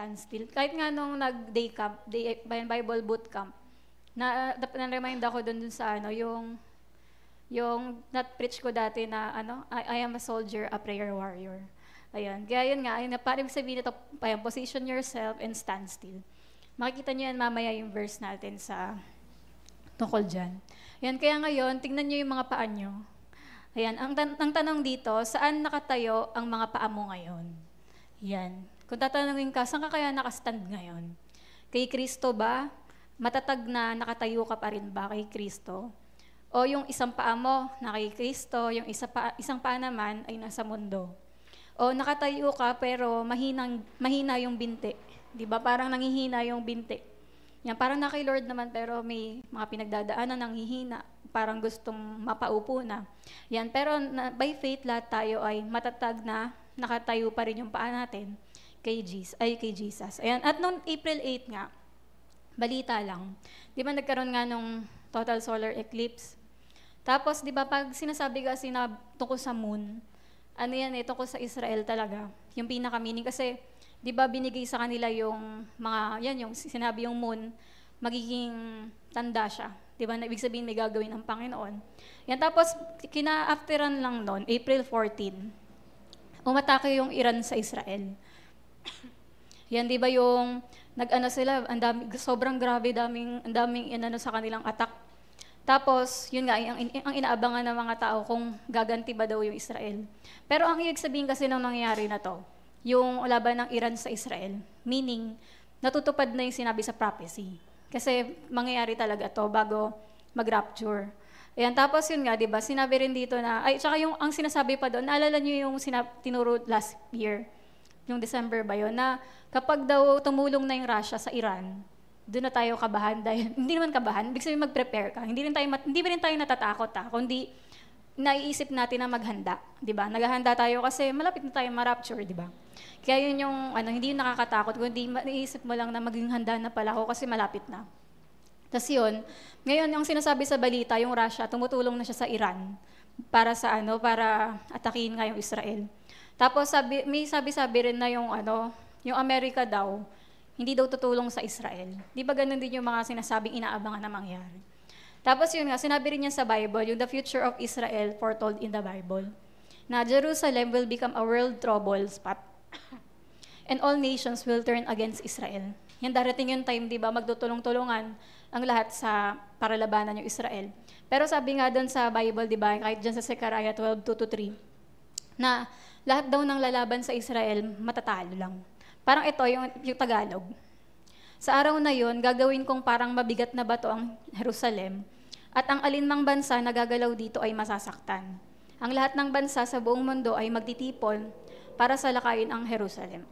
standstill. Kahit nga nung nag-day camp, Bible boot camp, na-remind ako dun sa ano, yung preach ko dati na ano, I am a soldier, a prayer warrior. Ayan. Kaya yun nga, ayun, parang sabihin ito, position yourself and stand still. Makikita niyo yan mamaya yung verse natin sa tungkol dyan. Ayan, kaya ngayon, tingnan niyo yung mga paa niyo. Ayan, ang tanong dito, saan nakatayo ang mga paa mo ngayon? Yan. Kung tatanungin ka, saan ka kaya nakastand ngayon? Kay Kristo ba? Matatag na nakatayo ka pa rin ba kay Kristo? O yung isang paa mo na kay Kristo, yung isang paa naman ay nasa mundo? O nakatayo ka pero mahina yung binti. Di ba? Parang nanghihina yung binti. Yan, parang na kay Lord naman pero may mga pinagdadaanan ng hihina. Parang gustong mapaupo na. Yan, pero by faith lahat tayo ay matatag na nakatayo pa rin yung paa natin kay Jesus. Ayan, at noong April 8 nga, balita lang. Di ba nagkaroon nga nung total solar eclipse? Tapos, di ba, pag sinasabi kasi na tungkol sa moon, ano yan eh, tungkol sa Israel talaga, yung pinaka-meaning. Kasi, di ba, binigay sa kanila yung mga, yan, yung sinabi yung moon, magiging tanda siya. Di ba, ibig sabihin may gagawin ng Panginoon. Yan, tapos, kina-afteran lang noon, April 14, umatake yung Iran sa Israel. Yan, di ba yung, nag-ano sila, sobrang grabe, ang daming inano sa kanilang attack. Tapos, yun nga, ang inaabangan ng mga tao kung gaganti ba daw yung Israel. Pero ang ibig sabihin kasi nang nangyayari na to, yung laban ng Iran sa Israel, meaning, natutupad na yung sinabi sa prophecy. Kasi mangyayari talaga to bago mag-rapture. Ayan, tapos yun nga, di ba, sinabi rin dito na, tsaka yung, ang sinasabi pa doon, naalala nyo yung tinuro last year, yung December ba yun, na kapag daw tumulong na yung Russia sa Iran, doon na tayo kabahan dahil, hindi naman kabahan, ibig sabihin mag-prepare ka. Hindi rin tayo natatakot kundi naiisip natin na maghanda, di ba? Naghahanda tayo kasi malapit na tayo ma-rapture, di ba? Kaya yun yung, hindi yung nakakatakot, kundi naiisip mo lang na maging handa na pala ako kasi malapit na. Tapos yun, ngayon yung sinasabi sa balita, yung Russia, tumutulong na siya sa Iran para atakihin nga yung Israel. Tapos may sabi-sabi rin na yung Amerika daw, hindi daw tutulong sa Israel. Di ba ganun din yung mga sinasabing inaabangan na mangyari? Tapos yun nga, sinabi rin niya sa Bible, yung the future of Israel foretold in the Bible, na Jerusalem will become a world trouble spot and all nations will turn against Israel. Yan, darating yung time, di ba, magtutulong-tulungan ang lahat para labanan yung Israel. Pero sabi nga doon sa Bible, di ba, kahit dyan sa Zechariah 12:2-3, na lahat daw ng lalaban sa Israel, matatalo lang. Parang ito, yung Tagalog. Sa araw na yun, gagawin kong parang mabigat na bato ang Jerusalem, at ang alinmang bansa na gagalaw dito ay masasaktan. Ang lahat ng bansa sa buong mundo ay magtitipon para salakayin ang Jerusalem.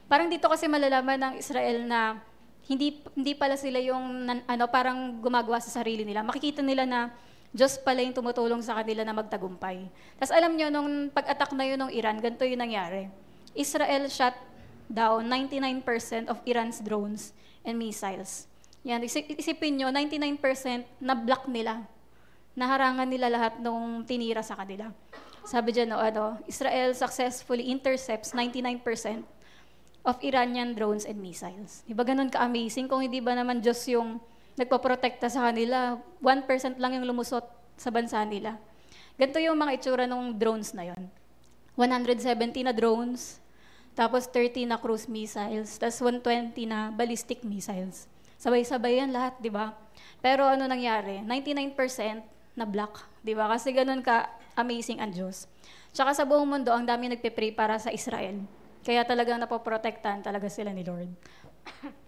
Parang dito kasi malalaman ng Israel na hindi pala sila yung parang gumagawa sa sarili nila. Makikita nila na Diyos pala yung tumutulong sa kanila na magtagumpay. Tapos alam nyo, nung pag-attack na yun ng Iran, ganito yung nangyari. Israel shot down 99% of Iran's drones and missiles. Yan, isipin nyo, 99% na-block nila. Naharangan nila lahat nung tinira sa kanila. Sabi dyan, Israel successfully intercepts 99% of Iranian drones and missiles. Diba ganun ka-amazing? Kung hindi ba naman Diyos yung nagpaprotekta sa kanila, 1% lang yung lumusot sa bansa nila. Ganito yung mga itsura ng drones na yon. 170 na drones, tapos 30 na cruise missiles, tapos 120 na ballistic missiles. Sabay-sabay yan lahat, di ba? Pero ano nangyari? 99% na block, di ba? Kasi ganun ka-amazing ang Diyos. Tsaka sa buong mundo, ang dami nagpe-pray para sa Israel. Kaya talagang napoprotektahan talaga sila ni Lord.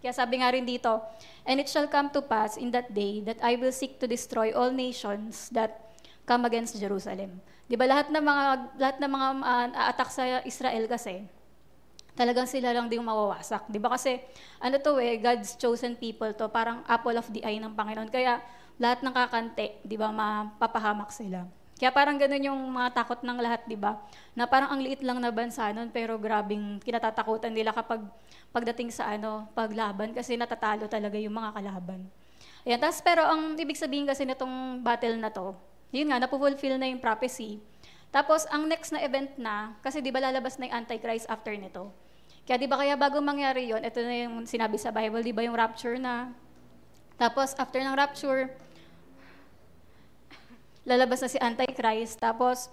Kaya sabi nga rin dito, and it shall come to pass in that day that I will seek to destroy all nations that come against Jerusalem. Di ba lahat ng mga attack sa Israel kasi, talagang sila lang din mawawasak. Di ba kasi, God's chosen people to, parang apple of the eye ng Panginoon. Kaya lahat ng kakante, di ba, mapapahamak sila. Kaya parang ganun yung mga takot ng lahat, di ba? Na parang ang liit lang na bansa nun, pero grabing kinatatakutan nila kapag pagdating sa paglaban, kasi natatalo talaga yung mga kalaban. Ayan, pero ang ibig sabihin kasi nitong battle na to, yun nga, napufulfill na yung prophecy. Tapos, ang next na event na, kasi di ba lalabas na yung Antichrist after nito, Kaya di ba kaya bago mangyari yon, ito na yung sinabi sa Bible, di ba yung rapture na. Tapos after ng rapture, lalabas na si Antichrist. Tapos,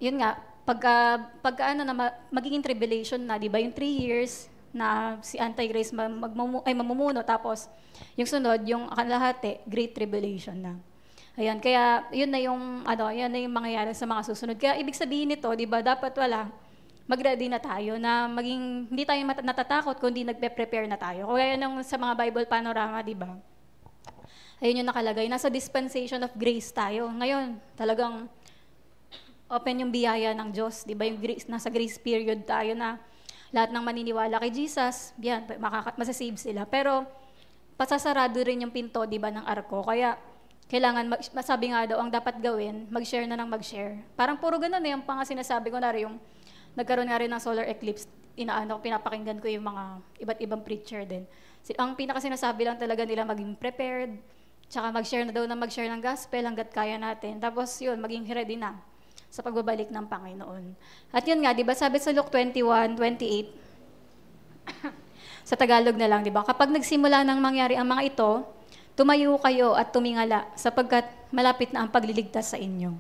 yun nga, pagka ano na, magiging tribulation na, di ba yung 3 years na si Antichrist mamumuno. Tapos, yung sunod, yung kalahati, Great Tribulation na. Ayan, kaya yun na yung, yan na yung mangyayari sa mga susunod. Kaya ibig sabihin nito, di ba, dapat mag-ready na tayo na maging, hindi tayo natatakot, kundi nagpe-prepare na tayo. Kaya yan sa mga Bible panorama, di ba? Ayun yung nakalagay. Nasa dispensation of grace tayo. Ngayon, talagang open yung biyaya ng Diyos. Di ba yung grace, nasa grace period tayo na lahat ng maniniwala kay Jesus, yan, masasave sila. Pero, pasasarado rin yung pinto, di ba, ng arko. Kaya, kailangan, masabi nga daw, ang dapat gawin, mag-share na ng mag-share. Parang puro ganun yung sinasabi ko na rin, yung nagkaroon nga rin ng solar eclipse, pinapakinggan ko yung mga iba't ibang preacher din. Ang pinaka-sinasabi lang talaga nila, maging prepared, tsaka mag-share na daw na mag-share ng gospel hanggat kaya natin. Tapos yun, maging ready na sa pagbabalik ng Panginoon. At yun nga, di ba, sabi sa Luke 21:28, sa Tagalog na lang, di ba, kapag nagsimula nang mangyari ang mga ito, tumayo kayo at tumingala sapagkat malapit na ang pagliligtas sa inyo.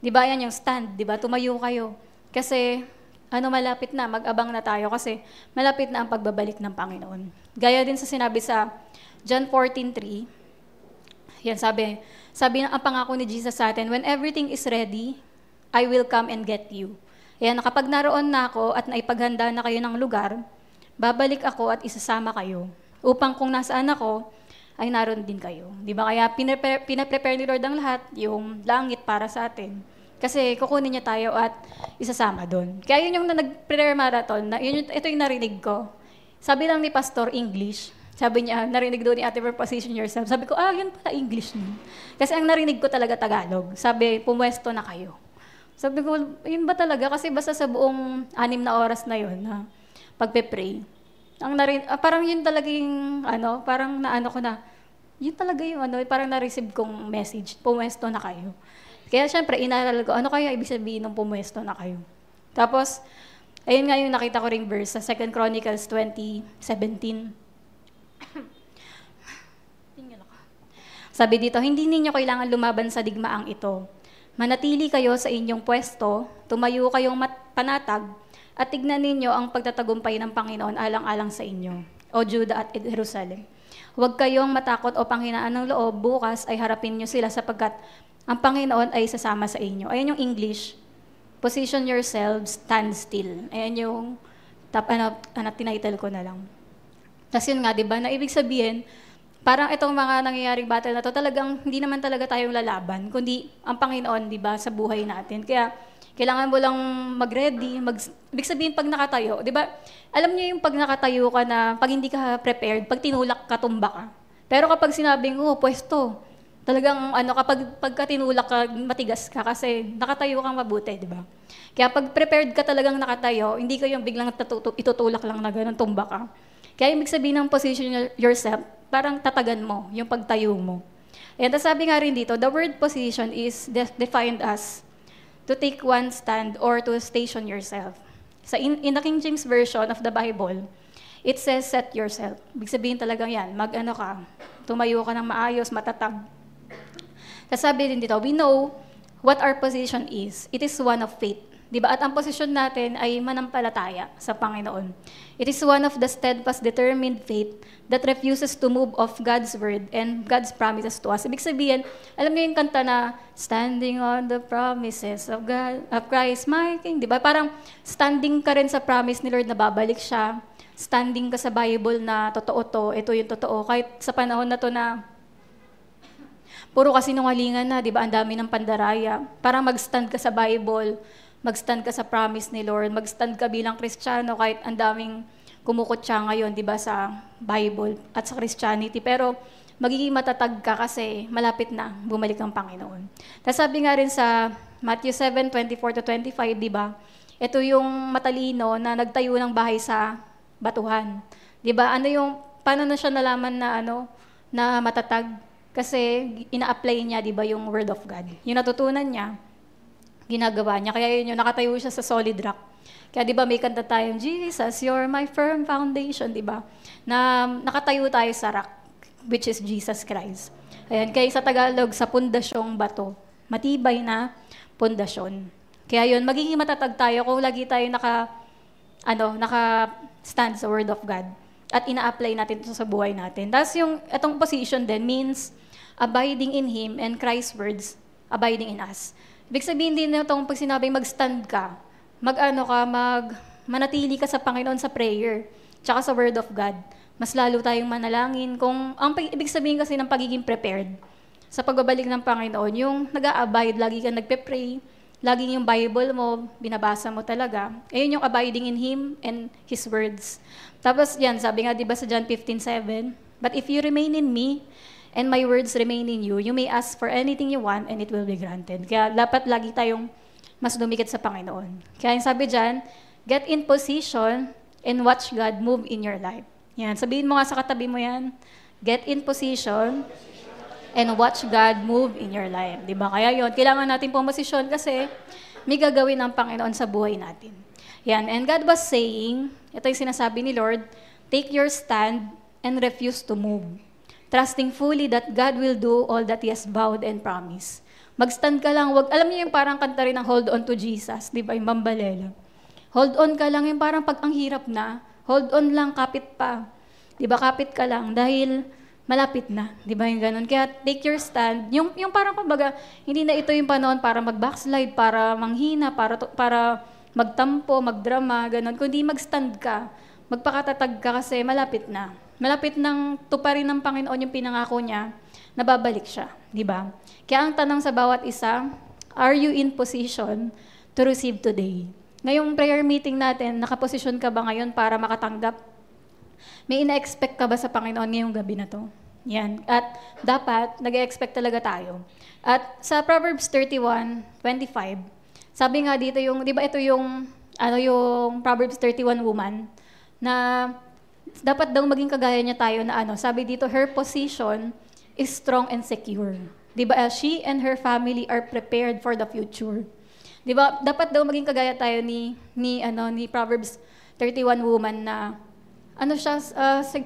Di ba, yan yung stand, di ba, tumayo kayo. Kasi, malapit na, mag-abang na tayo kasi malapit na ang pagbabalik ng Panginoon. Gaya din sa sinabi sa John 14:3, yan, sabi ng ang pangako ni Jesus sa atin, when everything is ready, I will come and get you. Yan, kapag naroon na ako at naipaghanda na kayo ng lugar, babalik ako at isasama kayo. Upang kung nasaan ako, ay naroon din kayo. Di ba? Kaya pinaprepare ni Lord ang lahat, yung langit para sa atin. Kasi kukunin niya tayo at isasama doon. Kaya yun yung nag-prayer marathon, ito yung narinig ko. Sabi lang ni Pastor English, sabi niya, narinig doon ni Ate Ver, position yourself. Sabi ko, yun pala English nun. Kasi ang narinig ko talaga Tagalog. Sabi, pumwesto na kayo. Sabi ko, yun ba talaga? Kasi basta sa buong 6 na oras na yun, na pagpe-pray. Parang yun talaga yung, parang naano ko na, yun talaga yung, parang na-receive kong message, pumwesto na kayo. Kaya syempre, inaral ko, ano kaya ibig sabihin ng pumwesto na kayo? Tapos, ayun nga yung nakita ko ring verse sa 2 Chronicles 20:17. Sabi dito, hindi ninyo kailangan lumaban sa digmaang ito. Manatili kayo sa inyong pwesto, tumayo kayong panatag, at tignan ninyo ang pagtatagumpay ng Panginoon alang-alang sa inyo, o Juda at Jerusalem. Huwag kayong matakot o panghinaan ng loob, bukas ay harapin nyo sila sapagkat ang Panginoon ay sasama sa inyo. Ayan yung English, position yourselves, stand still. Ayan yung, tinitle ko na lang. Tapos yun nga, di ba, na ibig sabihin, parang itong mga nangyayaring battle na to, talagang hindi naman talaga tayong lalaban, kundi ang Panginoon, di ba, sa buhay natin. Kaya, kailangan mo lang mag-ready, ibig sabihin pag nakatayo, di ba, alam niyo yung pag nakatayo ka na, pag hindi ka prepared, pag tinulak ka, tumba ka. Pero kapag sinabing, pwesto, talagang, pagka tinulak ka, matigas ka kasi nakatayo kang mabuti, di ba? Kaya pag prepared ka talagang nakatayo, hindi ka yung biglang itutulak lang na gano'n, tumba ka. Kaya ibig sabihin ng position yourself, parang tatagan mo yung pagtayo mo. And sabi nga rin dito, the word position is defined as to take one stand or to station yourself. In the King James Version of the Bible, it says set yourself. Ibig sabihin talagang yan, tumayo ka ng maayos, matatag. Tapos sabi din dito, we know what our position is. It is one of faith. Diba? At ang posisyon natin ay manampalataya sa Panginoon. It is one of the steadfast, determined faith that refuses to move off God's word and God's promises to us. Ibig sabihin, alam niyo yung kanta na, standing on the promises of God, of Christ my King. Diba? Parang standing ka rin sa promise ni Lord na babalik siya. Standing ka sa Bible na totoo to, ito yung totoo. Kahit sa panahon na to na puro kasinungalingan na, diba? Ang dami ng pandaraya. Parang mag-stand ka sa Bible, mag-stand ka sa promise ni Lord, mag-stand ka bilang Kristiyano kahit ang daming kumukutya ngayon, di ba, sa Bible at sa Christianity. Pero magiging matatag ka kasi malapit na bumalik ang Panginoon. Tapos sabi nga rin sa Matthew 7:24-25, di ba, ito yung matalino na nagtayo ng bahay sa batuhan. Di ba, paano na siya nalaman na, na matatag? Kasi ina-apply niya, di ba, yung Word of God. Yung natutunan niya, ginagawa niya. Kaya yun yung nakatayo siya sa solid rock. Kaya di ba may kanta tayong, Jesus, you're my firm foundation, di ba? Na nakatayo tayo sa rock, which is Jesus Christ. Ayan, kaya sa Tagalog, sa pundasyong bato, matibay na pundasyon. Kaya yun, magiging matatag tayo kung lagi tayo naka-stand sa Word of God at ina-apply natin ito sa buhay natin. Tapos yung itong position din means abiding in Him and Christ's words abiding in us. Ibig sabihin din itong pag sinabing mag-stand ka, manatili ka sa Panginoon sa prayer, tsaka sa Word of God. Mas lalo tayong manalangin. Ibig sabihin kasi ng pagiging prepared sa pagbabalik ng Panginoon, yung nag-a-abide, lagi kang nagpe-pray, laging yung Bible mo, binabasa mo talaga. Ayun yung abiding in Him and His words. Tapos yan, sabi nga diba sa John 15:7, "But if you remain in me, and my words remain in you, you may ask for anything you want, and it will be granted." Kaya dapat lagi tayong mas dumikit sa Panginoon. Kaya yung sabi dyan, get in position and watch God move in your life. Yan, sabihin mo nga sa katabi mo yan, get in position and watch God move in your life. Diba? Kaya yun, kailangan natin pumosisyon kasi may gagawin ng Panginoon sa buhay natin. Yan, and God was saying, ito yung sinasabi ni Lord, take your stand and refuse to move, trusting fully that God will do all that He has vowed and promised. Mag-stand ka lang, alam niyo yung parang kanta rin ng Hold On to Jesus, di ba, yung Mambalela. Hold on ka lang, yung parang pag ang hirap na, hold on lang, kapit pa. Di ba, kapit ka lang, dahil malapit na, di ba yung ganun? Kaya take your stand, yung parang kumbaga, hindi na ito yung panahon para mag-backslide, para manghina, para magtampo, magdrama, ganun. Kundi mag-stand ka, magpakatatag ka kasi malapit na. Malapit nang tuparin ng Panginoon yung pinangako niya, nababalik siya, di ba? Kaya ang tanong sa bawat isa, are you in position to receive today? Ngayong prayer meeting natin, nakaposisyon ka ba ngayon para makatanggap? May ina-expect ka ba sa Panginoon ngayong gabi na to? Yan. At dapat, nag-expect talaga tayo. At sa Proverbs 31:25, sabi nga dito yung, di ba ito yung Proverbs 31 woman, na dapat daw maging kagaya niya tayo na sabi dito, her position is strong and secure. Di ba? She and her family are prepared for the future. Di ba? Dapat daw maging kagaya tayo ni Proverbs 31 woman na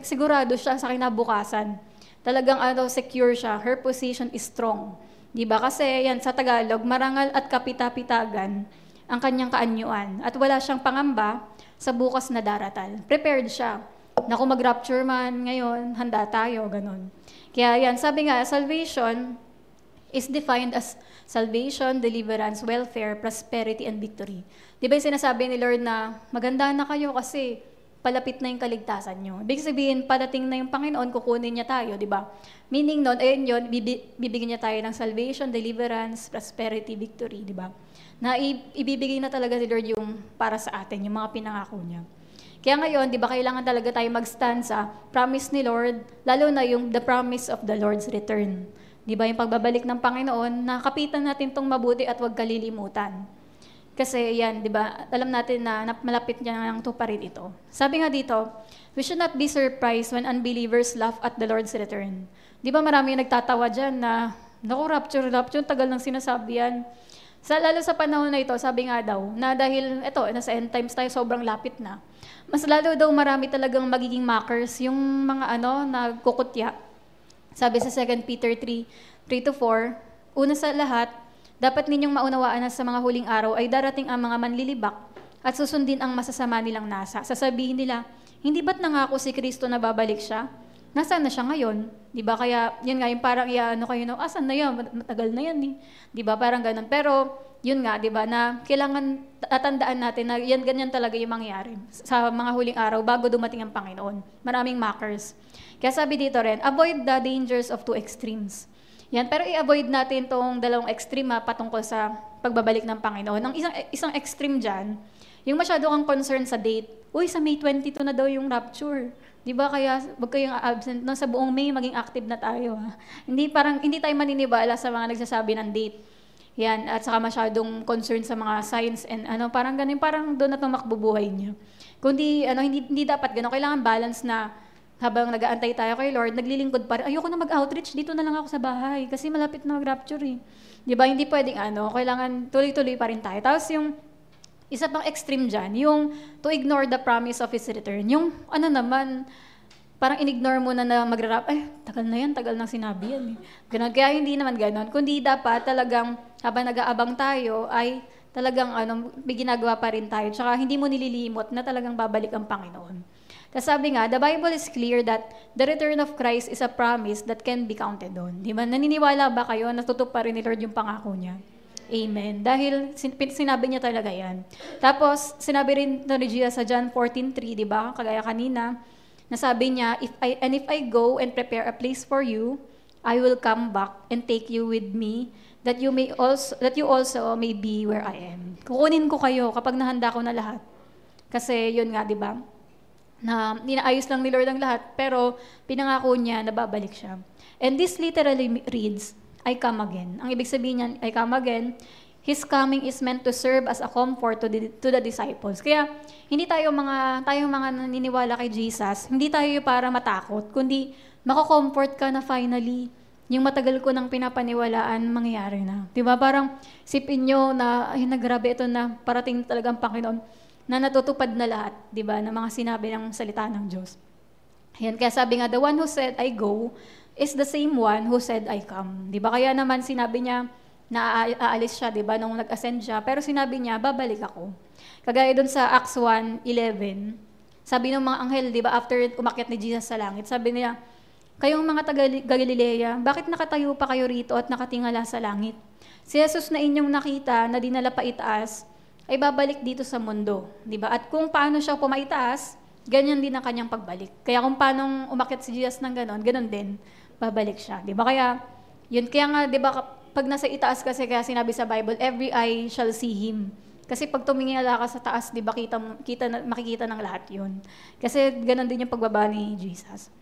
sigurado siya sa kinabukasan. Talagang secure siya. Her position is strong. Di ba? Kasi yan sa Tagalog, marangal at kapita-pitagan ang kanyang kaanyuan. At wala siyang pangamba sa bukas na daratal. Prepared siya. Na kung mag-rapture man ngayon, handa tayo, ganun. Kaya yan, sabi nga, salvation is defined as salvation, deliverance, welfare, prosperity, and victory. Di ba yung sinasabi ni Lord na maganda na kayo kasi palapit na yung kaligtasan nyo. Ibig sabihin, padating na yung Panginoon, kukunin niya tayo, di ba? Meaning nun, ayun yun, bibigyan niya tayo ng salvation, deliverance, prosperity, victory, di ba? Na ibibigay na talaga ni Lord yung para sa atin, yung mga pinangako niya. Kaya ngayon, di ba, kailangan talaga tayo mag-stand sa promise ni Lord, lalo na yung the promise of the Lord's return. Di ba, yung pagbabalik ng Panginoon, nakapitan natin tong mabuti at huwag kalilimutan. Kasi yan, di ba, alam natin na malapit niya ng tuparin ito. Sabi nga dito, we should not be surprised when unbelievers laugh at the Lord's return. Di ba marami yung nagtatawa dyan na, naku, rapture, tagal nang sinasabi yan. Lalo sa panahon na ito, sabi nga daw, na dahil, nasa end times tayo, sobrang lapit na. Mas lalo daw marami talagang magiging mockers, yung mga nagkukutya. Sabi sa 2 Peter 3:3-4, una sa lahat, dapat ninyong maunawaan na sa mga huling araw ay darating ang mga manlilibak at susundin ang masasama nilang nasa. Sasabihin nila, hindi ba't nangako si Kristo na babalik siya? Nasaan na siya ngayon? Di ba? Kaya, yun nga, yung parang kayo, asan na yan? Matagal na yan eh. Di ba? Parang ganun. Pero, yun nga, di ba, na kailangan tatandaan natin na yan, ganyan talaga yung mangyayari sa mga huling araw bago dumating ang Panginoon. Maraming mockers. Kaya sabi dito rin, avoid the dangers of two extremes. Yan, pero i-avoid natin tong dalawang extreme patungkol sa pagbabalik ng Panginoon. Ang isang extreme dyan, yung masyado kang concern sa date. Uy, sa May 22 na daw yung rapture. Di ba? Kaya wag kayong absent. Sa buong May, maging active na tayo. Ha? Hindi tayo maniniwala sa mga nagsasabi ng date. Yan, at saka masyadong concern sa mga science and parang ganun, parang doon na tumakbo buhay niyo. Kundi, hindi dapat ganun. Kailangan balance na habang nag-aantay tayo kay Lord, naglilingkod pa rin. Ayoko na mag-outreach, dito na lang ako sa bahay. Kasi malapit na mag-rapture eh. Di ba? Hindi pwedeng kailangan tuloy-tuloy pa rin tayo. Tapos yung Isa pang extreme dyan, yung to ignore the promise of His return. Yung ano naman, parang in-ignore mo na magra-rap, tagal na sinabi yan. Ganun. Kaya hindi naman ganun. Kundi dapat talagang habang nag-aabang tayo ay talagang may ginagawa pa rin tayo. Tsaka hindi mo nililimot na talagang babalik ang Panginoon. Tapos sabi nga, the Bible is clear that the return of Christ is a promise that can be counted on. Di ba? Naniniwala ba kayo na tutuparin ni Lord yung pangako niya? Amen. Dahil sinabi niya talaga yan. Tapos, sinabi rin ni Jesus sa John 14:3, di ba? Kagaya kanina, nasabi niya, if I go and prepare a place for you, I will come back and take you with me, that you also may be where I am. Kukunin ko kayo kapag nahanda ko na lahat. Kasi yun nga, di ba? Na ninaayos lang ni Lord ang lahat, pero pinangako niya na babalik siya. And this literally reads, I come again. Ang ibig sabihin niyan, I come again, His coming is meant to serve as a comfort to the disciples. Kaya, hindi tayong mga naniniwala kay Jesus, hindi tayo para matakot, kundi mako-comfort ka na finally, yung matagal ko nang pinapaniwalaan, mangyayari na. Diba? Parang sipin nyo na, ay nagrabe ito na parating talagang Panginoon, na natutupad na lahat, diba? Na mga sinabi ng salita ng Diyos. Ayan, kaya sabi nga, the one who said, I go, is the same one who said, I come. Diba? Kaya naman sinabi niya, na aalis siya, diba? Nung nag-ascend siya, pero sinabi niya, babalik ako. Kagaya dun sa Acts 1:11, sabi ng mga anghel, diba? After umakyat ni Jesus sa langit, sabi niya, kayong mga taga-Galilea, bakit nakatayo pa kayo rito at nakatingala sa langit? Si Jesus na inyong nakita na dinala pa itaas, ay babalik dito sa mundo. Diba? At kung paano siya pumaitaas, ganyan din ang kanyang pagbalik. Kaya kung paano umakyat si Jesus ng ganon din, babalik siya. Diba? Kaya, yun, kaya nga, diba, pag nasa itaas kasi, kaya sinabi sa Bible, every eye shall see Him. Kasi pag tumingala ka sa taas, diba, makikita ng lahat yun. Kasi ganon din yung pagbaba ni Jesus.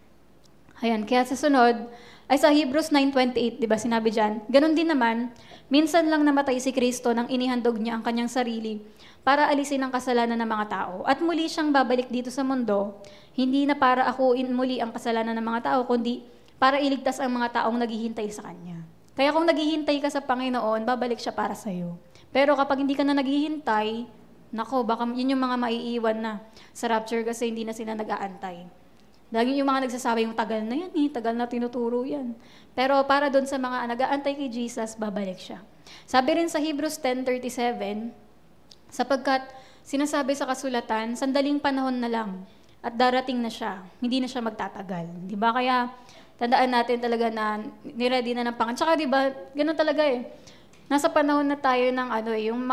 Ayan, kaya sa sunod, ay sa Hebrews 9:28, diba, sinabi dyan, ganon din naman, minsan lang namatay si Kristo nang inihandog niya ang kanyang sarili para alisin ang kasalanan ng mga tao. At muli siyang babalik dito sa mundo, hindi na para akuin muli ang kasalanan ng mga tao, kundi para iligtas ang mga taong naghihintay sa Kanya. Kaya kung naghihintay ka sa Panginoon, babalik siya para sa'yo. Pero kapag hindi ka na naghihintay, nako, baka yun yung mga maiiwan na sa rapture kasi hindi na sila nag-aantay. Lagi yung mga nagsasabi, yung tagal na yan tagal na tinuturo yan. Pero para doon sa mga nag-aantay kay Jesus, babalik siya. Sabi rin sa Hebrews 10:37, sapagkat sinasabi sa kasulatan, sandaling panahon na lang at darating na siya, hindi na siya magtatagal. Di ba? Kaya tandaan natin talaga na niready na ng Panginoon. Tsaka di ba, ganoon talaga nasa panahon na tayo ng yung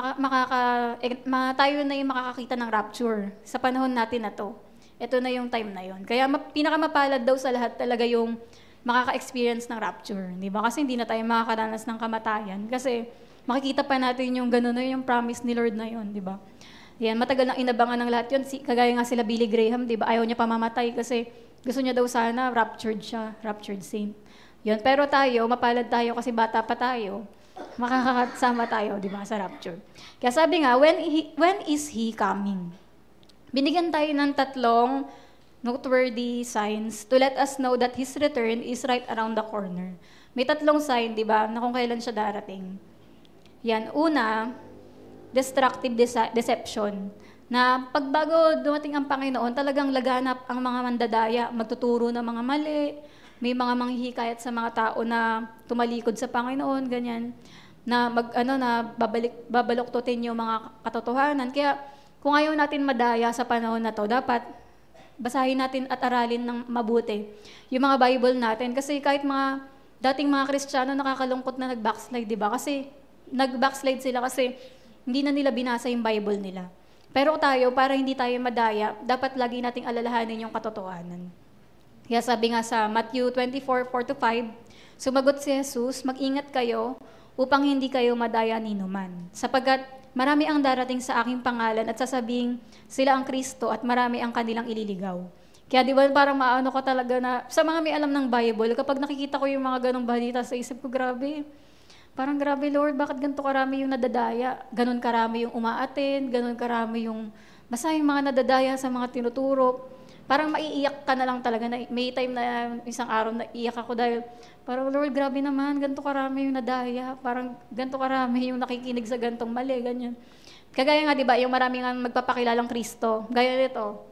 tayo na yung makakakita ng rapture sa panahon natin na to. Ito na yung time na yon. Kaya pinakamapalad daw sa lahat talaga yung makaka-experience ng rapture. Di ba? Kasi hindi na tayo makakaranas ng kamatayan. Kasi makikita pa natin yung gano'n na yung promise ni Lord na yon, di ba? Yan, matagal nang inabangan ng lahat yun. Kagaya nga sila Billy Graham, di ba? Ayaw niya pamamatay kasi gusto niya daw sana raptured siya, raptured saint. Yun. Pero tayo, mapalad tayo kasi bata pa tayo. Makakasama tayo, di ba, sa rapture. Kaya sabi nga, when is He coming? Binigyan tayo ng 3 noteworthy signs to let us know that His return is right around the corner. May 3 sign, di ba, na kung kailan siya darating. Yan. Una, destructive deception. Na pagbago dumating ang Panginoon, talagang laganap ang mga mandadaya, magtuturo ng mga mali, may mga manghihikayat sa mga tao na tumalikod sa Panginoon, ganyan, na babaluktutin yung mga katotohanan. Kaya kung ayaw natin madaya sa panahon na to, dapat basahin natin at aralin ng mabuti yung mga Bible natin. Kasi kahit mga dating mga Kristiyano, nakakalungkot na nag-backslide, di ba? Kasi nag-backslide sila kasi hindi na nila binasa yung Bible nila. Pero tayo, para hindi tayo madaya, dapat lagi nating alalahanin yung katotohanan. Kaya sabi nga sa Matthew 24:4-5, sumagot si Jesus, mag-ingat kayo upang hindi kayo madaya ni numan. Sapagkat marami ang darating sa aking pangalan at sasabing sila ang Kristo at marami ang kanilang ililigaw. Kaya di ba parang maano ko talaga na, sa mga may alam ng Bible, kapag nakikita ko yung mga ganong balita sa isip ko, grabe. Parang grabe, Lord, bakit ganito karami yung nadadaya? Ganon karami yung umaattend, ganon karami yung, basta yung mga nadadaya sa mga tinuturo. Parang maiiyak ka na lang talaga. May time na isang araw na iyak ako dahil parang, Lord, grabe naman, ganito karami yung nadaya. Parang ganito karami yung nakikinig sa gantong mali, ganyan. Kagaya nga, di ba, yung marami nga magpapakilalang Kristo. Gaya nito,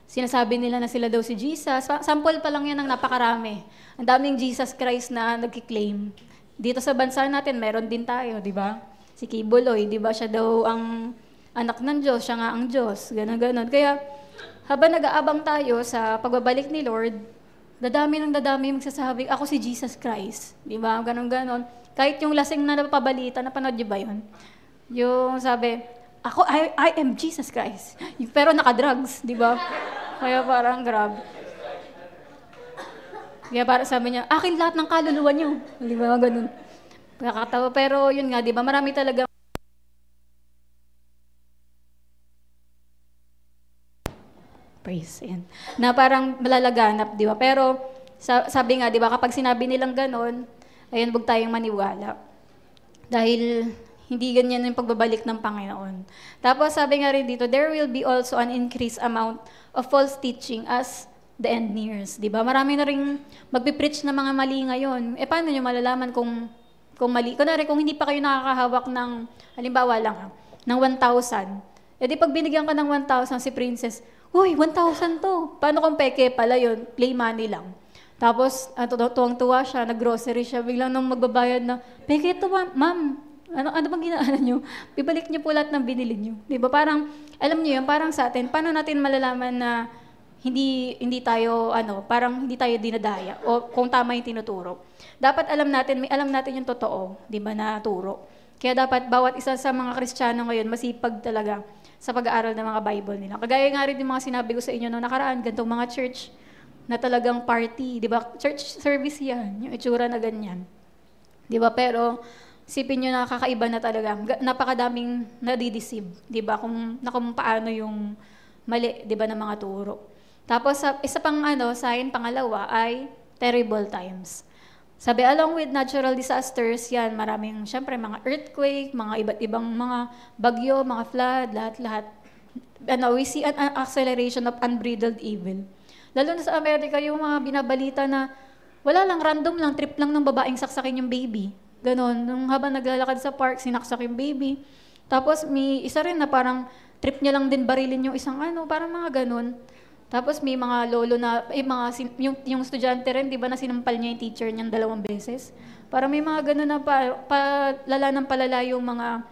sinasabi nila na sila daw si Jesus. Sample pa lang yan ng napakarami. Ang daming Jesus Christ na nagkiklaim. Dito sa bansa natin, meron din tayo, di ba? Si Kibuloy, di ba, siya daw ang anak ng Diyos, siya nga ang Diyos. Ganon. Kaya, habang nag-aabang tayo sa pagbabalik ni Lord, dadami magsasabi, ako si Jesus Christ. Di ba? Ganon. Kahit yung lasing na napabalita, napanood niyo ba yun? Yung sabi, I am Jesus Christ. Pero naka-drugs, di ba? Kaya parang grab. Kaya parang sabi niya, akin lahat ng kaluluwa niyo. Di ba? Ganun. Nakakatawa. Pero yun nga, di ba? Marami talaga praise. Yan. Na parang malalaganap, di ba? Pero sabi nga, di ba? Kapag sinabi nilang ganon, ayun, huwag tayong maniwala. Dahil hindi ganyan yung pagbabalik ng Panginoon. Tapos sabi nga rin dito, there will be also an increased amount of false teaching as the end nears. Diba? Marami na rin magpipreach na mga mali ngayon. Paano nyo malalaman kung mali? Kunwari, kung hindi pa kayo nakakahawak ng, halimbawa lang, ng 1,000. Di pag binigyan ka ng 1,000 si Princess, uy, 1,000 to. Paano kung peke pala yun? Play money lang. Tapos, tuwang-tuwa siya, nag-grocery siya, biglang nung magbabayad na, peke ito, ma'am. Ano bang ginaan nyo? Bibalik nyo po lahat ng binili nyo. Di ba? Parang, alam nyo yun, parang sa atin, paano natin malalaman na hindi tayo, parang hindi tayo dinadaya o kung tama yung tinuturo. Dapat alam natin yung totoo, di ba, na turo. Kaya dapat bawat isa sa mga Kristiyano ngayon, masipag talaga sa pag-aaral ng mga Bible nila. Kagaya nga rin yung mga sinabi ko sa inyo noong nakaraan, gantong mga church na talagang party, di ba? Church service yan, yung itsura na ganyan. Di ba? Pero, isipin nyo na kakaiba na talaga. Napakadaming nadideceive, di ba? Kung paano yung mali, di ba, ng mga turo. Tapos, isa pang sign, pangalawa, ay terrible times. Sabi, along with natural disasters, yan, maraming, syempre, mga earthquake, mga iba't ibang mga bagyo, mga flood, lahat-lahat. We see an acceleration of unbridled evil. Lalo na sa Amerika, yung mga binabalita na wala lang, random lang, trip lang ng babaeng saksakin yung baby. Ganon. Nung habang naglalakad sa park, sinaksak yung baby. Tapos may isa rin na parang trip niya lang din barilin yung isang parang mga ganon. Tapos may mga lolo na, yung estudyante rin, di ba, na sinampal niya yung teacher niyang 2 beses. Parang may mga ganon na palala ng palala yung mga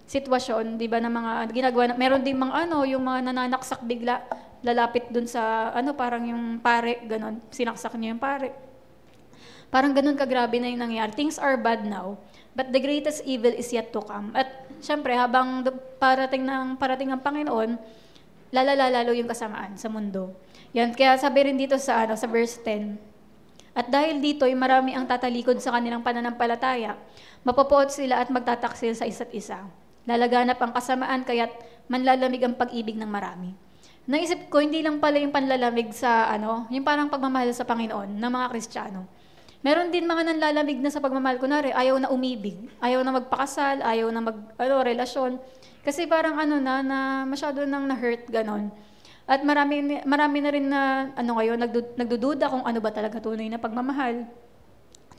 sitwasyon, di ba, na mga ginagawa. Meron din mga yung mga nananaksak bigla, lalapit dun sa, parang yung pare, ganon. Sinaksak niya yung pare. Parang ganun kagrabe na yung nangyari. Things are bad now, but the greatest evil is yet to come. At syempre, habang parating ang Panginoon, lalo yung kasamaan sa mundo. Yan, kaya sabi rin dito sa verse 10, at dahil dito ay marami ang tatalikod sa kanilang pananampalataya, mapopoot sila at magtataksil sa isa't isa. Lalaganap ang kasamaan, kaya't manlalamig ang pag-ibig ng marami. Naisip ko, hindi lang pala yung panlalamig sa yung parang pagmamahal sa Panginoon ng mga Kristiyano. Meron din mga nanlalamig na sa pagmamahal, kunwari, ayaw na umibig, ayaw na magpakasal, ayaw na relasyon. Kasi parang na masyado nang na-hurt, ganon. At marami na rin na, ngayon, nagdududa kung ano ba talaga tunay na pagmamahal.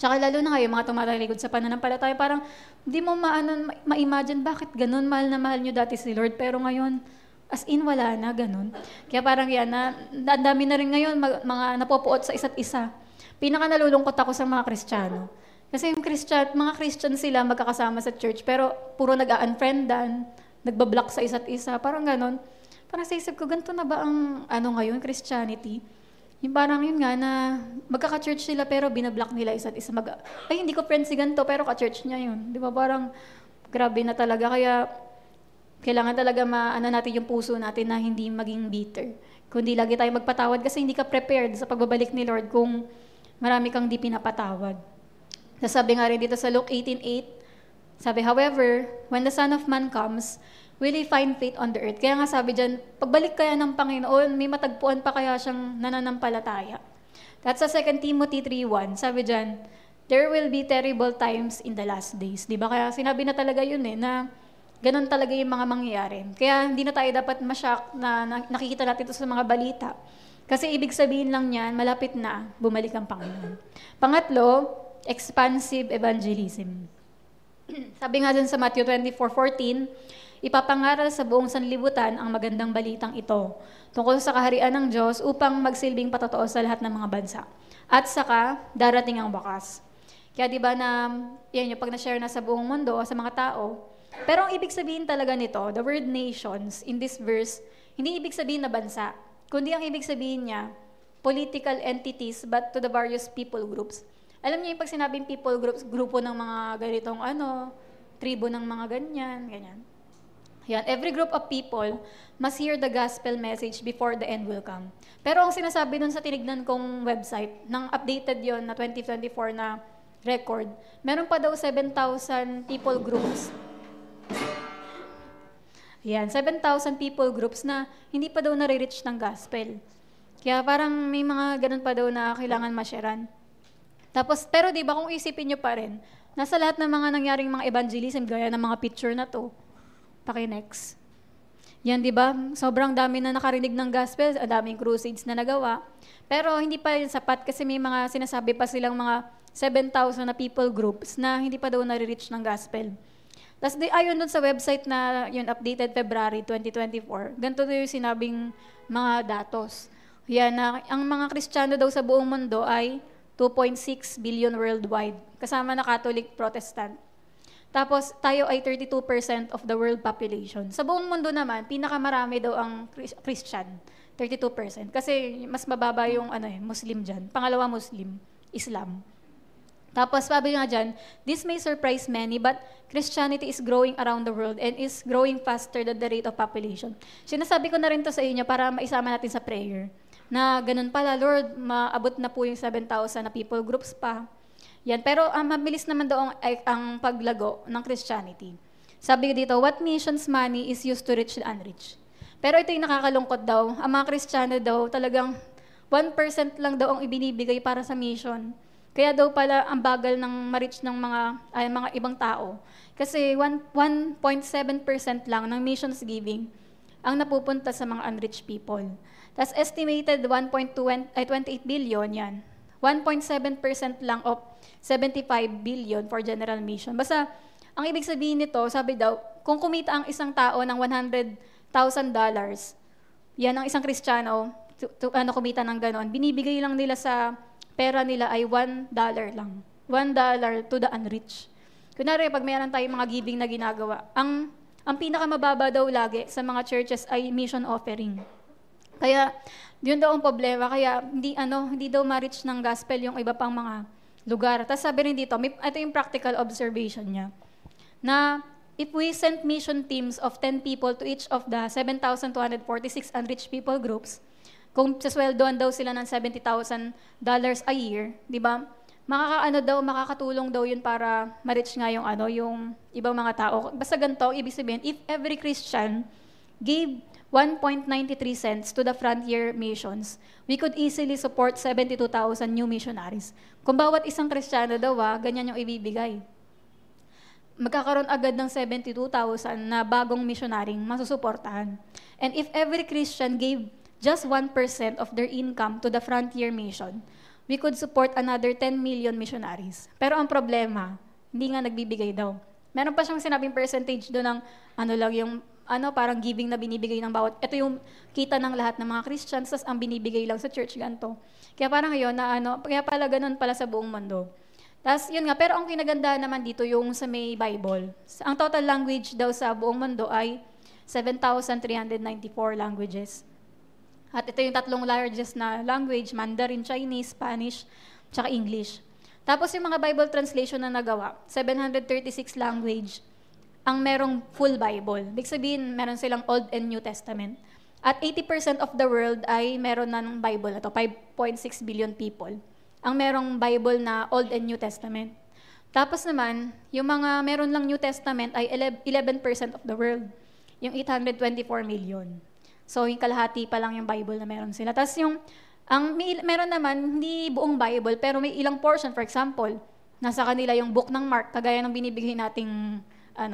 Tsaka lalo na ngayon, mga tumatalikod sa pananampalataya, parang hindi mo ma-imagine bakit ganon, mahal na mahal nyo dati si Lord, pero ngayon, as in, wala na, ganon. Kaya parang yan, ang dami na rin ngayon, mga napopuot sa isa't isa. Pinaka-nalulungkot ako sa mga Kristiyano. Kasi yung mga Christian sila magkakasama sa church, pero puro nag-unfriendan, nagbablock sa isa't isa, parang ganon. Parang sa isip ko, ganito na ba ang ngayon, Christianity? Yung parang yun nga na magkaka-church sila pero binablock nila isa't isa. Ay, hindi ko friend si ganito pero ka-church niya yun. Di ba? Parang grabe na talaga. Kaya kailangan talaga natin yung puso natin na hindi maging bitter. Kundi lagi tayo magpatawad kasi hindi ka prepared sa pagbabalik ni Lord kung marami kang di pinapatawad. Sabi nga rin dito sa Luke 18:8, sabi, however, when the Son of Man comes, will He find faith on the earth? Kaya nga sabi dyan, pagbalik kaya ng Panginoon, may matagpuan pa kaya siyang nananampalataya. That's sa 2 Timothy 3:1. Sabi dyan, there will be terrible times in the last days. Diba? Kaya sinabi na talaga yun na ganun talaga yung mga mangyayari. Kaya hindi na tayo dapat ma-shock na nakikita natin ito sa mga balita. Kasi ibig sabihin lang niyan, malapit na bumalik ang Panginoon. Pangatlo, expansive evangelism. Sabi nga dyan sa Matthew 24:14, Ipapangaral sa buong sanlibutan ang magandang balitang ito tungkol sa kaharian ng Diyos upang magsilbing patotoo sa lahat ng mga bansa. At saka, darating ang wakas. Kaya di ba na, yan yung pag na-share na sa buong mundo, sa mga tao, pero ang ibig sabihin talaga nito, the word nations in this verse, hindi ibig sabihin na bansa, kundi ang ibig sabihin niya, political entities but to the various people groups. Alam niyo yung pag sinabing people groups, grupo ng mga ganitong tribo ng mga ganyan. Yan, every group of people must hear the gospel message before the end will come. Pero ang sinasabi dun sa tinignan kong website, ng updated yon na 2024 na record, meron pa daw 7,000 people groups. Yan, 7,000 people groups na hindi pa daw nare-reach ng gospel. Kaya parang may mga ganun pa daw na kailangan masyaran. Tapos, pero di ba kung isipin nyo pa rin, nasa lahat ng mga nangyaring mga evangelism, gaya ng mga picture na to, paki-next. Yan, di ba? Sobrang dami na nakarinig ng gospel, daming crusades na nagawa. Pero hindi pa rin sapat kasi may mga sinasabi pa silang mga 7,000 na people groups na hindi pa daw nare-reach ng gospel. Tapos ayon dun sa website na yun, updated February 2024, ganito daw yung sinabing mga datos. Yan, na ang mga Kristiyano daw sa buong mundo ay 2.6 billion worldwide, kasama na Catholic, Protestant. Tapos, tayo ay 32% of the world population. Sa buong mundo naman, pinakamarami daw ang Christian, 32%. Kasi mas mababa yung Muslim dyan. Pangalawa Muslim, Islam. Tapos, sabi nga dyan, this may surprise many, but Christianity is growing around the world and is growing faster than the rate of population. Sinasabi ko na rin to sa inyo para maisama natin sa prayer. Na ganun pala, Lord, maabot na po yung 7,000 na people groups pa. Yan, pero mabilis naman daw ang paglago ng Christianity. Sabi dito, what missions money is used to reach the unreached. Pero ito yung nakakalungkot daw. Ang mga Kristiyano daw, talagang 1% lang daw ang ibinibigay para sa mission. Kaya daw pala ang bagal ng ma-reach ng mga ibang tao. Kasi 1.7% lang ng missions giving ang napupunta sa mga unreached people. Tapos estimated 28 billion yan. 1.7% lang of 75 billion for general mission. Basta, ang ibig sabihin nito, sabi daw, kung kumita ang isang tao ng $100,000, yan ang isang Kristiyano, kumita ng ganon, binibigay lang nila sa pera nila ay $1 lang. $1 to the unreached. Kunwari, pag mayroon tayong mga giving na ginagawa, ang pinakamababa daw lagi sa mga churches ay mission offering. Kaya, yun daw ang problema. Kaya, hindi daw ma-reach ng gospel yung iba pang mga lugar. Tapos sabi rin dito, ito yung practical observation niya, na if we send mission teams of 10 people to each of the 7,246 unreached people groups, kung sasweldoan daw sila ng $70,000 a year, di ba? Makakatulong daw yun para ma-reach nga yung ibang mga tao. Basta ganito, ibig sabihin, if every Christian gave 1.93 cents to the frontier missions, we could easily support 72,000 new missionaries. Kung bawat isang Kristiyano daw, ganyan yung ibibigay. Magkakaroon agad ng 72,000 na bagong missionaring masusuportahan. And if every Christian gave just 1% of their income to the frontier mission, we could support another 10 million missionaries. Pero ang problema, hindi nga nagbibigay daw. Meron pa siyang sinabing percentage doon ng parang giving na binibigay ng bawat. Ito yung kita ng lahat ng mga Christians, tas ang binibigay lang sa church, ganito. Kaya parang ngayon, kaya pala ganun pala sa buong mundo. Tas yun nga, pero ang kinaganda naman dito yung sa may Bible. Ang total language daw sa buong mundo ay 7,394 languages. At ito yung tatlong largest na language, Mandarin, Chinese, Spanish, tsaka English. Tapos yung mga Bible translation na nagawa, 736 language, ang merong full Bible. Ibig sabihin, meron silang Old and New Testament. At 80% of the world ay meron na ng Bible na to, 5.6 billion people. Ang merong Bible na Old and New Testament. Tapos naman, yung mga meron lang New Testament ay 11% of the world. Yung 824 million. So, yung kalahati pa lang yung Bible na meron sila. Tapos meron naman, hindi buong Bible, pero may ilang portion. For example, nasa kanila yung book ng Mark, kagaya ng binibigay nating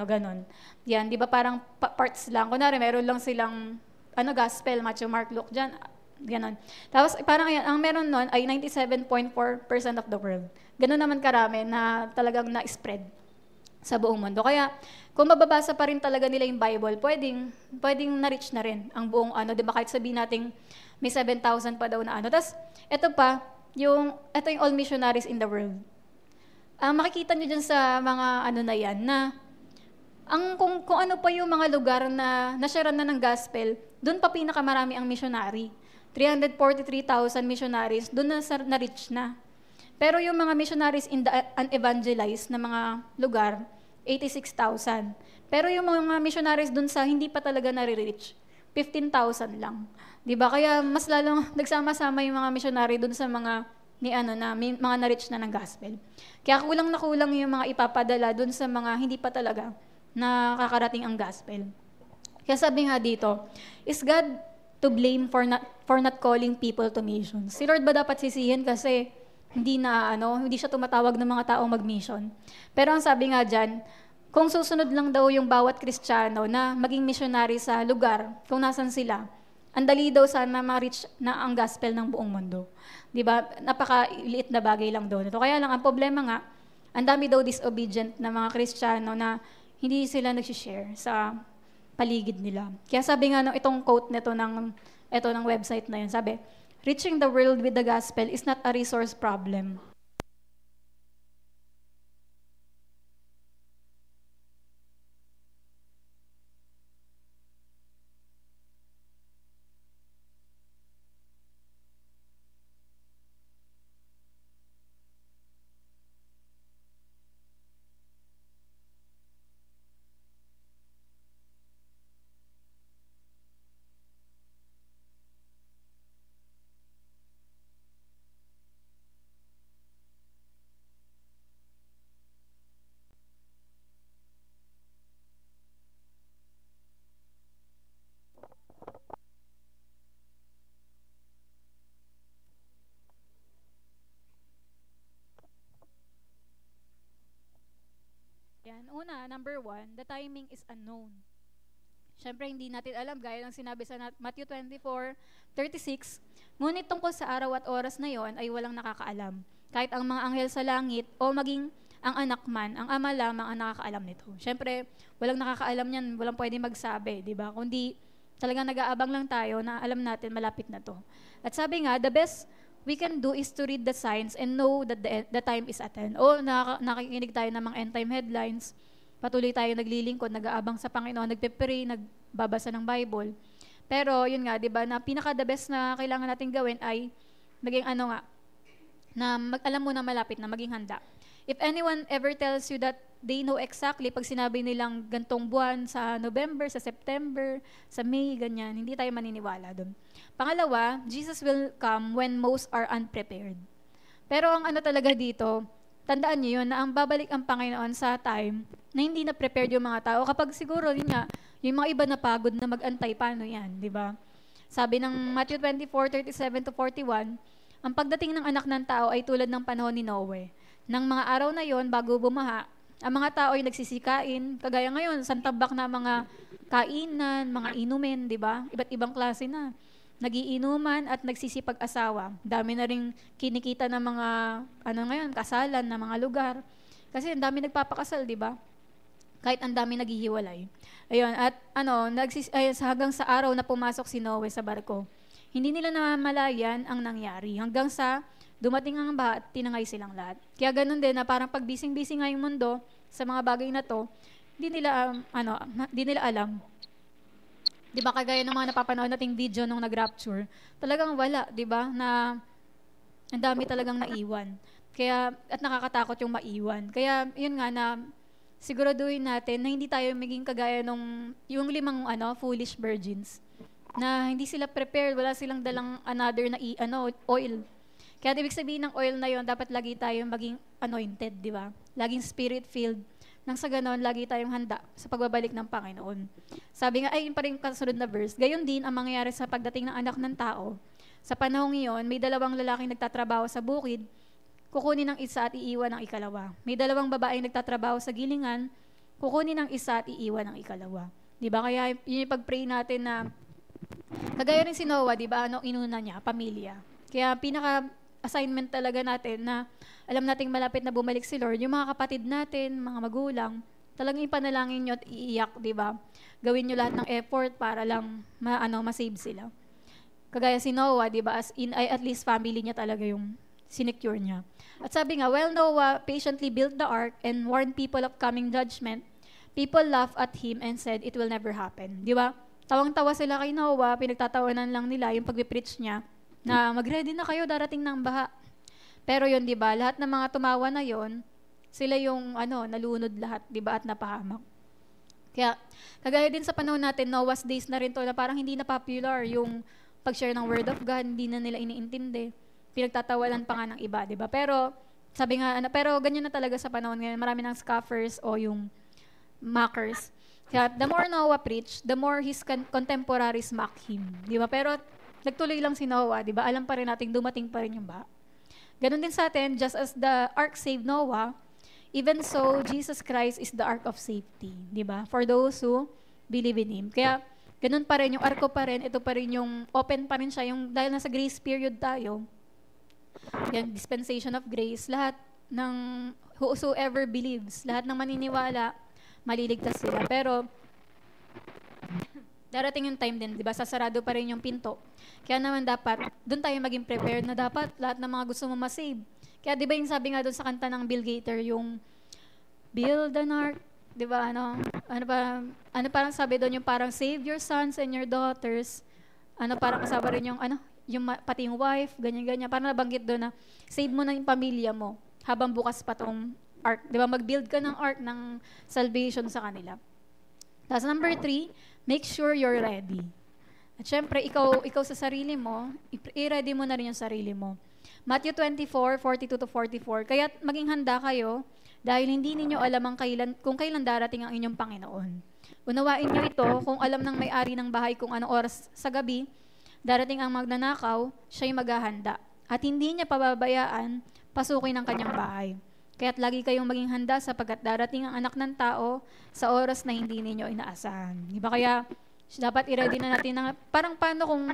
ganon. Yan, di ba parang parts lang. Kunwari, meron lang silang gospel, Matthew, Mark, Luke, dyan, ganon. Tapos parang ang meron nun ay 97.4% of the world. Ganon naman karami na talagang na-spread sa buong mundo. Kaya, kung mababasa pa rin talaga nila yung Bible, pwedeng na-reach na rin ang buong di ba, kahit sabihin natin may 7,000 pa daw na Tapos, ito yung all missionaries in the world. Makikita nyo dyan sa mga na yan, na kung ano pa yung mga lugar na nasharan na ng gospel, doon pa pinakamarami ang missionary. 343,000 missionaries, doon na-reach na. Pero yung mga missionaries in the unevangelized na mga lugar, 86,000. Pero yung mga missionaries doon sa hindi pa talaga nare-reach, 15,000 lang. 'Di ba? Kaya mas lalong nagsama-sama yung mga missionary doon sa mga mga na-reach na ng gospel. Kaya kulang na kulang yung mga ipapadala doon sa mga hindi pa talaga nakakarating ang gospel. Kaya sabi nga dito, is God to blame for not calling people to missions? Si Lord ba dapat sisihin kasi hindi siya tumatawag ng mga taong mag-mission? Pero ang sabi nga diyan, kung susunod lang daw yung bawat Kristiyano na maging missionary sa lugar kung nasan sila, ang dali daw sana ma-reach na ang gospel ng buong mundo. 'Di ba? Napakaliit na bagay lang daw nito. Kaya lang ang problema nga, ang dami daw disobedient na mga Kristiyano na hindi sila nag-share sa paligid nila. Kaya sabi nga itong quote nito ng website na yun, sabi, reaching the world with the gospel is not a resource problem. Yan. Una, number 1, the timing is unknown. Siyempre, hindi natin alam, gaya ng sinabi sa Matthew 24:36, ngunit tungkol sa araw at oras na yon ay walang nakakaalam. Kahit ang mga anghel sa langit o maging ang anak man, ang ama lamang ang nakakaalam nito. Siyempre, walang nakakaalam niyan, walang pwede magsabi, di ba? Kundi talagang nag-aabang lang tayo na alam natin malapit na to. At sabi nga, the best we can do is to read the signs and know that the time is at hand. O nakikinig tayo ng mga end time headlines, patuloy tayo naglilingkod, nag-aabang sa Panginoon, nagpe-pray, nagbabasa ng Bible. Pero yun nga, 'di ba, na pinaka-the best na kailangan nating gawin ay maging na alam mo na malapit na, maging handa. If anyone ever tells you that they know exactly, pag sinabi nilang gantong buwan sa November, sa September, sa May, ganyan, hindi tayo maniniwala doon. Pangalawa, Jesus will come when most are unprepared. Pero ang talaga dito, tandaan niyo yun, na ang babalik ang Panginoon sa time na hindi na prepared yung mga tao. Kapag siguro, yun nga, yung mga iba na pagod na mag-antay, paano yan, di ba? Sabi ng Matthew 24:37-41, ang pagdating ng anak ng tao ay tulad ng panahon ni Noe. Nang mga araw na yon, bago bumaha, ang mga tao ay nagsisikain, kagaya ngayon, santabak na mga kainan, mga inumin, di ba? Iba't ibang klase na. Nagiinuman at nagsisipag-asawa. Dami na rin kinikita ng mga, ngayon, kasalan na mga lugar. Kasi ang dami nagpapakasal, di ba? Kahit ang dami naghihiwalay. Ayun, at hanggang sa araw na pumasok si Noe sa barko, hindi nila namamalayan ang nangyari. Hanggang sa dumating ang baha at tinangay silang lahat. Kaya ganun din na parang pag bising-bising nga yung mundo sa mga bagay na to, hindi nila alam. Di ba, kagaya ng mga napapanood nating video nung nag-rapture, talagang wala, di ba, na ang dami talagang naiwan. Kaya, at nakakatakot yung maiwan. Kaya, yun nga na, siguraduhin natin na hindi tayo maging kagaya yung 5 foolish virgins, na hindi sila prepared, wala silang dalang another na oil. Kaya ibig sabihin ng oil na yon, dapat lagi tayong maging anointed, di ba? Laging spirit-filled. Nang sa ganon, lagi tayong handa sa pagbabalik ng Panginoon. Sabi nga, yun pa rin kasunod na verse, gayon din ang mangyayari sa pagdating ng anak ng tao. Sa panahong iyon, may 2 lalaking nagtatrabaho sa bukid, kukunin ng isa at iiwan ng ikalawa. May 2 babaeng nagtatrabaho sa gilingan, kukunin ng isa at iiwan ng ikalawa. Di ba? Kaya yun yung pag-pray natin na, kagaya rin si Noah, di ba? Inuna niya? Pamilya. Kaya assignment talaga natin na alam nating malapit na bumalik si Lord, yung mga kapatid natin, mga magulang, talagang ipanalangin nyo at iiyak, di ba? Gawin nyo lahat ng effort para lang ma-save sila. Kagaya si Noah, di ba? As in, ay, at least family niya talaga yung sinecure niya. At sabi nga, while Noah patiently built the ark and warned people of coming judgment, people laughed at him and said, it will never happen. Di ba? Tawang-tawa sila kay Noah, pinagtatawanan lang nila yung pag-preach niya na mag-ready na kayo, darating ng baha. Pero yun, di ba? Lahat ng mga tumawa na yon, sila yung nalunod lahat, di ba? At napahamak. Kaya, kagaya din sa panahon natin, Noah's days na rin to, na parang hindi na popular yung pag-share ng word of God, hindi na nila iniintindi. Pinagtatawanan pa nga ng iba, di ba? Pero, sabi nga, pero ganyan na talaga sa panahon ngayon, marami ng scoffers o yung mockers. Kaya, the more Noah preached, the more his contemporaries mock him, di ba? Pero, nagtuloy lang si Noah, di ba? Alam pa rin natin, dumating pa rin yung baha. Ganon din sa atin, just as the ark saved Noah, even so, Jesus Christ is the ark of safety, di ba? For those who believe in Him. Kaya, ganun pa rin, yung arko pa rin, ito pa rin yung open pa rin siya, yung dahil nasa grace period tayo, yan, dispensation of grace, lahat ng whosoever believes, lahat ng maniniwala, maliligtas sila. Pero, darating yung time din, di ba? Sasarado pa rin yung pinto. Kaya naman dapat, doon tayo maging prepared na dapat lahat ng mga gusto mo masave. Kaya di ba yung sabi nga doon sa kanta ng Bill Gator, yung build an ark, di ba, parang sabi doon yung parang save your sons and your daughters, parang kasama rin yung, pati yung wife, ganyan-ganyan, parang nabanggit doon na, save mo na yung pamilya mo, habang bukas pa tong ark, di ba, mag-build ka ng ark ng salvation sa kanila. Tapos number 3, make sure you're ready. At syempre, ikaw sa sarili mo, i-ready mo na rin yung sarili mo. Matthew 24:42-44, kaya maging handa kayo, dahil hindi ninyo alam kung kailan darating ang inyong Panginoon. Unawain nyo ito kung alam ng may-ari ng bahay kung anong oras sa gabi, darating ang magnanakaw, siya'y maghahanda. At hindi niya pababayaan, pasukin ang kanyang bahay. Kaya't lagi kayong maging handa sapagkat darating ang anak ng tao sa oras na hindi ninyo inaasahan. Di ba kaya dapat i-ready na natin na parang paano kung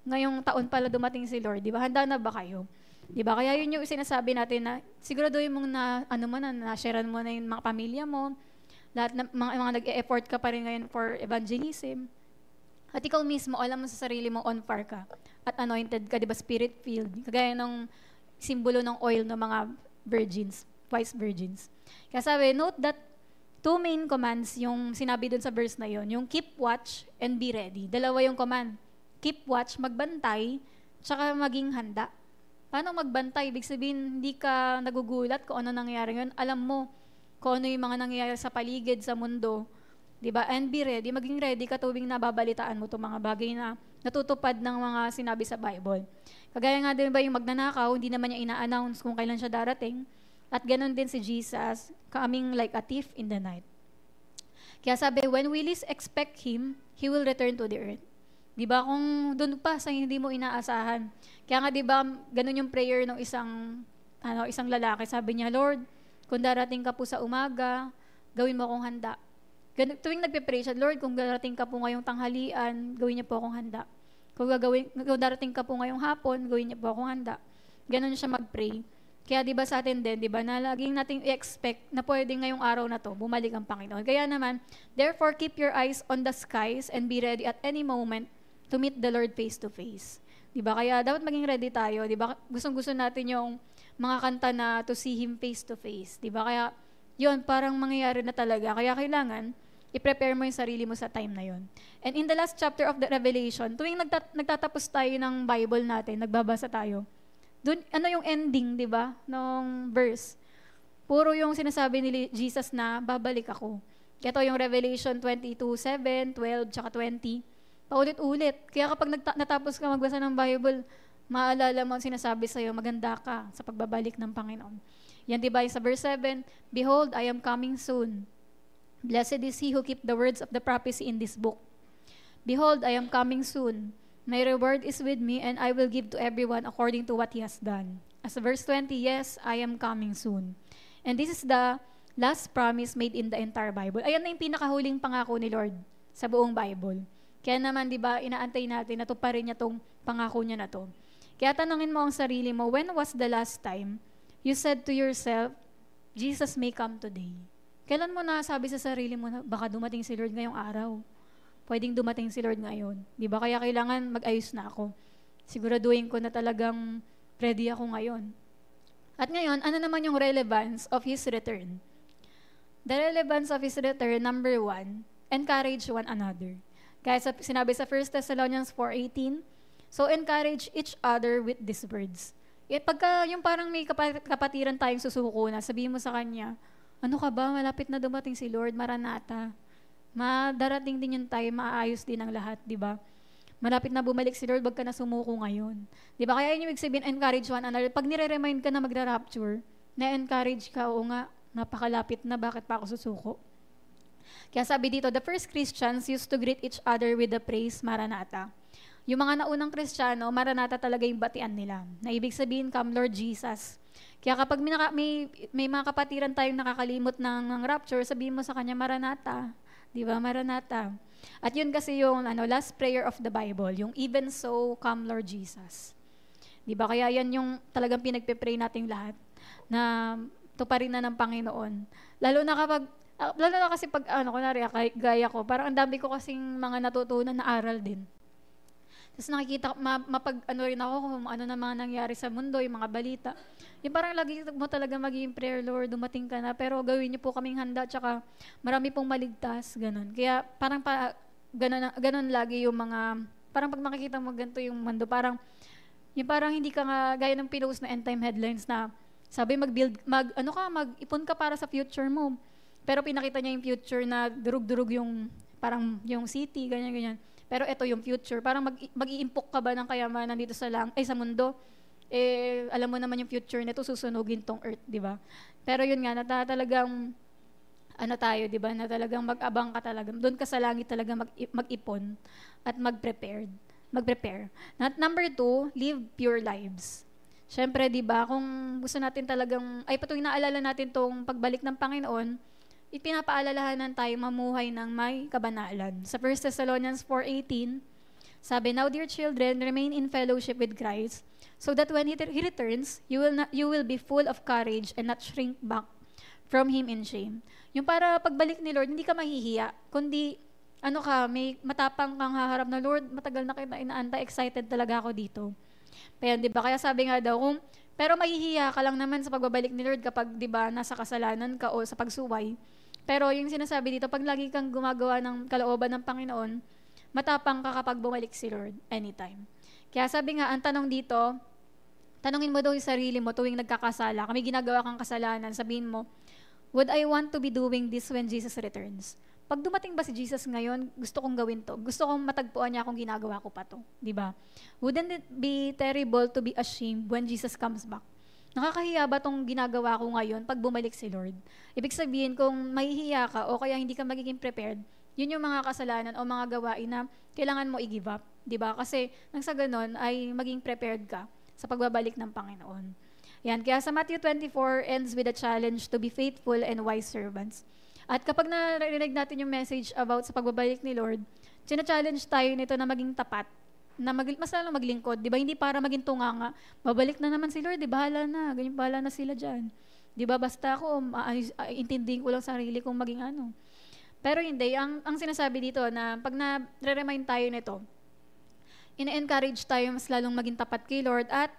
ngayong taon pala dumating si Lord, di ba? Handa na ba kayo? Di ba? Kaya yun yung sinasabi natin na siguraduhin mong na-sharean mo na yung mga pamilya mo, lahat ng mga nag-e-effort ka pa rin ngayon for evangelism. At ikaw mismo, alam mo sa sarili mo, on fire ka. At anointed ka, di ba? Spirit-filled. Kagaya ng simbolo ng oil ng mga virgins, wise virgins. Kaya sabi, note that 2 main commands yung sinabi dun sa verse na yon, yung keep watch and be ready. Dalawa yung command. Keep watch, magbantay, tsaka maging handa. Paano magbantay? Ibig sabihin, hindi ka nagugulat kung ano nangyayari ngayon. Alam mo kung ano yung mga nangyayari sa paligid, sa mundo. Diba? And be ready. Maging ready ka tuwing nababalitaan mo itong mga bagay na natutupad ng mga sinabi sa Bible. Kagaya nga din ba yung magnanakaw, hindi naman niya ina-announce kung kailan siya darating. At ganun din si Jesus, coming like a thief in the night. Kaya sabi, when we least expect Him, He will return to the earth. Diba? Kung doon pa sa hindi mo inaasahan. Kaya nga diba, ganun yung prayer ng isang lalaki. Sabi niya, Lord, kung darating ka po sa umaga, gawin mo akong handa. Tuwing nagpe-pray siya, Lord, kung darating ka po ngayong tanghalian, gawin niyo po akong handa. Kung darating ka po ngayong hapon, gawin niyo po akong handa. Ganun siya mag-pray. Kaya diba sa atin din, diba, na laging nating i-expect na pwede ngayong araw na to, bumalik ang Panginoon. Kaya naman, therefore, keep your eyes on the skies and be ready at any moment to meet the Lord face to face. Diba? Kaya dapat maging ready tayo. Diba? Gustong-gusto natin yung mga kanta na to see Him face to face. Diba? Kaya yun, parang mangyayari na talaga. Kaya kailangan, i-prepare mo yung sarili mo sa time na yun. And in the last chapter of the Revelation, tuwing nagtatapos tayo ng Bible natin, nagbabasa tayo, dun, yung ending, diba? Nung verse. Puro yung sinasabi ni Jesus na, babalik ako. Ito yung Revelation 22:7, 12, tsaka 20. Paulit-ulit. Kaya kapag natapos ka magbasa ng Bible, maalala mo ang sinasabi sa'yo, maganda ka sa pagbabalik ng Panginoon. Yan diba sa verse 7, behold, I am coming soon. Blessed is he who keep the words of the prophecy in this book. Behold, I am coming soon. My reward is with me, and I will give to everyone according to what he has done. As verse 20, yes, I am coming soon. And this is the last promise made in the entire Bible. Ayan na yung pinakahuling pangako ni Lord sa buong Bible. Kaya naman, di ba, inaantay natin na tuparin niya tong pangako niya na to. Kaya tanungin mo ang sarili mo, when was the last time you said to yourself, Jesus may come today? Kailan mo nasabi sa sarili mo na baka dumating si Lord ngayong araw? Pwedeng dumating si Lord ngayon. Di ba? Kaya kailangan mag-ayos na ako. Siguraduhin ko na talagang ready ako ngayon. At ngayon, ano naman yung relevance of His return? The relevance of His return, number 1, encourage one another. Kaya sinabi sa 1 Thessalonians 4:18, so encourage each other with these words. Pagka yung parang may kapatiran tayong susuko na, sabihin mo sa kanya, ano ka ba, malapit na dumating si Lord, Maranatha. Darating din yung time, maayos din ang lahat, di ba? Malapit na bumalik si Lord, wag ka na sumuko ngayon. Di ba? Kaya yun yung sabihin, encourage one another. Pag nire-remind ka na magra-rapture, na-encourage ka, o nga, napakalapit na, bakit pa ako susuko? Kaya sabi dito, the first Christians used to greet each other with the praise, Maranatha. Yung mga naunang Kristiyano, Maranatha talaga yung batian nila. Na ibig sabihin, come Lord Jesus. Kaya kapag may mga kapatiran tayong nakakalimot ng rapture, sabihin mo sa kanya, Maranatha. Di ba? Maranatha. At yun kasi yung last prayer of the Bible, yung even so, come Lord Jesus. Di ba? Kaya yan yung talagang pinagpe-pray nating lahat na tuparin na ng Panginoon. Lalo na kasi pag, kunwari, gaya ko, parang ang dami ko kasing mga natutunan na aral din. Tapos nakikita, rin ako kung ano na mga nangyari sa mundo, yung mga balita. Yung parang lagi mo talaga maging prayer, Lord, dumating ka na, pero gawin niyo po kaming handa, tsaka marami pong maligtas, ganun. Kaya parang ganun lagi yung mga, parang pag makikita mo ganito yung mundo, parang hindi ka nga, gaya ng pinost na end time headlines na, sabi mag-ipon ka para sa future mo. Pero pinakita niya yung future na durug-durug yung, parang yung city, ganyan-ganyan. Pero ito yung future. Parang mag-iimpok ka ba ng kayamanan dito sa mundo? Alam mo naman yung future nito, susunugin tong earth, di ba? Pero yun nga, talagang, tayo, di ba? Na talagang mag-abang ka talaga. Doon ka sa langit talaga mag-ipon at mag-prepare. Number 2, live pure lives. Siyempre, di ba, kung gusto natin talagang, patuloy naalala natin tong pagbalik ng Panginoon, ipinapaalalahanan tayo mamuhay ng may kabanalan. Sa 1 Thessalonians 4:18, sabi, now dear children, remain in fellowship with Christ, so that when He returns, you will be full of courage and not shrink back from Him in shame. Yung para pagbalik ni Lord, hindi ka mahihiya, kundi, may matapang kang haharap na, Lord, matagal na kita inaantay, excited talaga ako dito. Kaya, di ba, kaya sabi nga daw, pero mahihiya ka lang naman sa pagbabalik ni Lord kapag, di ba, nasa kasalanan ka o sa pagsuway. Pero yung sinasabi dito, pag lagi kang gumagawa ng kalooban ng Panginoon, matapang ka kapag bumalik si Lord anytime. Kaya sabi nga, ang tanong dito, tanongin mo daw yung sarili mo tuwing nagkakasala. Kami ginagawa kang kasalanan, sabihin mo, would I want to be doing this when Jesus returns? Pag dumating ba si Jesus ngayon, gusto kong gawin to. Gusto kong matagpuan niya kung ginagawa ko pa to. Diba? Wouldn't it be terrible to be ashamed when Jesus comes back? Nakakahiya ba tong ginagawa ko ngayon pag bumalik si Lord? Ibig sabihin, kung mahihiya ka o kaya hindi ka magiging prepared, yun yung mga kasalanan o mga gawain na kailangan mo i-give up. Diba? Kasi nang sa ganun ay maging prepared ka sa pagbabalik ng Panginoon. Yan. Kaya sa Matthew 24 ends with a challenge to be faithful and wise servants. At kapag narinig natin yung message about sa pagbabalik ni Lord, challenge tayo nito na maging tapat, na mas lalo maglingkod. Di ba? Hindi para maging tunganga. Babalik na naman si Lord, di bahala na. Ganyan, bahala na sila dyan. Di ba? Basta ako, intindihin ko lang sarili kong maging ano. Pero hindi. Ang sinasabi dito na pag na-remind tayo nito, ina-encourage tayo mas lalong maging tapat kay Lord at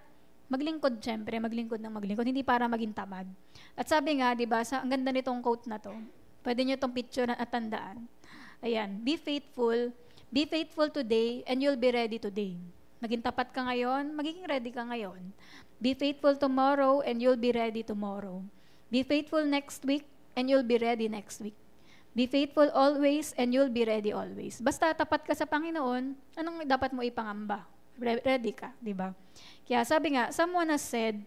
maglingkod, syempre, maglingkod. Hindi para maging tamad. At sabi nga, di ba, ang ganda nitong quote na to, pwede nyo itong picture at tandaan. Ayan, be faithful today and you'll be ready today. Maging tapat ka ngayon, magiging ready ka ngayon. Be faithful tomorrow and you'll be ready tomorrow. Be faithful next week and you'll be ready next week. Be faithful always and you'll be ready always. Basta tapat ka sa Panginoon, anong dapat mo ipangamba? Ready ka, di ba? Kaya sabi nga, someone has said,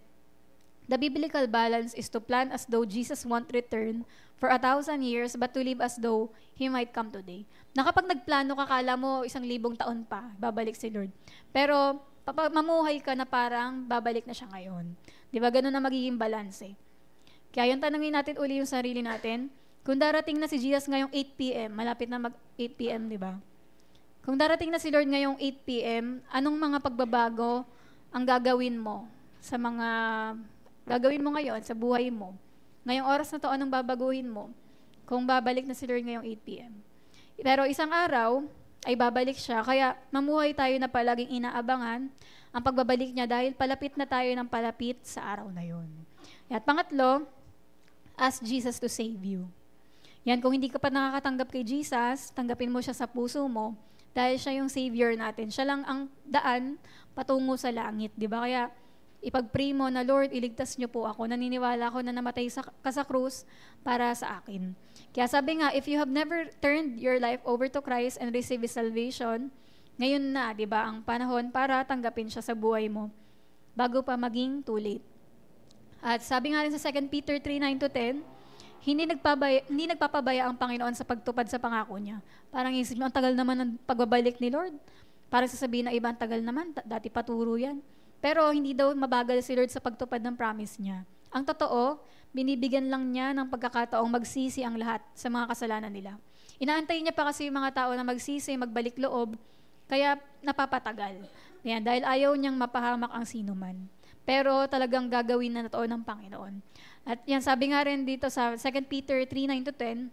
the biblical balance is to plan as though Jesus won't return for 1,000 years, but to live as though He might come today. Na kapag nagplano ka, kala mo 1,000 taon pa, babalik si Lord. Pero, mamuhay ka na parang babalik na siya ngayon. Di ba? Ganun na magiging balance eh. Kaya yung tanongin natin uli yung sarili natin, kung darating na si Jesus ngayong 8 p.m., malapit na mag 8 p.m., di ba? Kung darating na si Lord ngayong 8 p.m., anong mga pagbabago ang gagawin mo sa gagawin mo ngayon, sa buhay mo? Ngayong oras na to, anong babaguhin mo? kung babalik na si Lord ngayong 8 p.m. Pero isang araw, ay babalik siya. Kaya mamuhay tayo na palaging inaabangan ang pagbabalik niya dahil palapit na tayo ng palapit sa araw na yun. At pangatlo, ask Jesus to save you. Yan, kung hindi ka pa nakakatanggap kay Jesus, tanggapin mo siya sa puso mo dahil siya yung Savior natin. Siya lang ang daan patungo sa langit. Di ba? Kaya ipag-pray mo na, Lord, iligtas niyo po ako. Naniniwala ako na namatay ka sa krus para sa akin. Kaya sabi nga, if you have never turned your life over to Christ and received His salvation, ngayon na, di ba, ang panahon para tanggapin siya sa buhay mo bago pa maging too late. At sabi nga rin sa 2 Peter 3:9-10, hindi nagpapabaya ang Panginoon sa pagtupad sa pangako niya. Parang isip mo, ang tagal naman ng pagbabalik ni Lord. Parang sasabihin na iba, ang tagal naman, dati paturo yan. Pero hindi daw mabagal si Lord sa pagtupad ng promise niya. Ang totoo, binibigyan lang niya ng pagkakataong magsisi ang lahat sa mga kasalanan nila. Inaantay niya pa kasi yung mga tao na magsisi, magbalik loob, kaya napapatagal. Yan, dahil ayaw niyang mapahamak ang sino man. Pero talagang gagawin na ito ng Panginoon. At yan, sabi nga rin dito sa 2 Peter 3:9-10,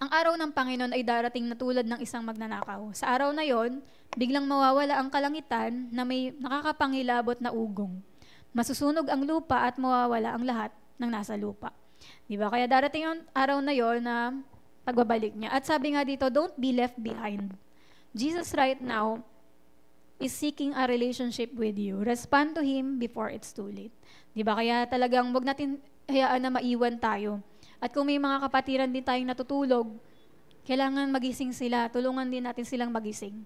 ang araw ng Panginoon ay darating na tulad ng isang magnanakaw. Sa araw na yon, biglang mawawala ang kalangitan na may nakakapangilabot na ugong. Masusunog ang lupa at mawawala ang lahat ng nasa lupa. Diba? Kaya darating yung araw na yon na pagbabalik niya. At sabi nga dito, don't be left behind. Jesus right now is seeking a relationship with you. Respond to Him before it's too late. Diba? Kaya talagang wag natin hayaan na maiwan tayo. At kung may mga kapatiran din tayong natutulog, kailangan magising sila. Tulungan din natin silang magising.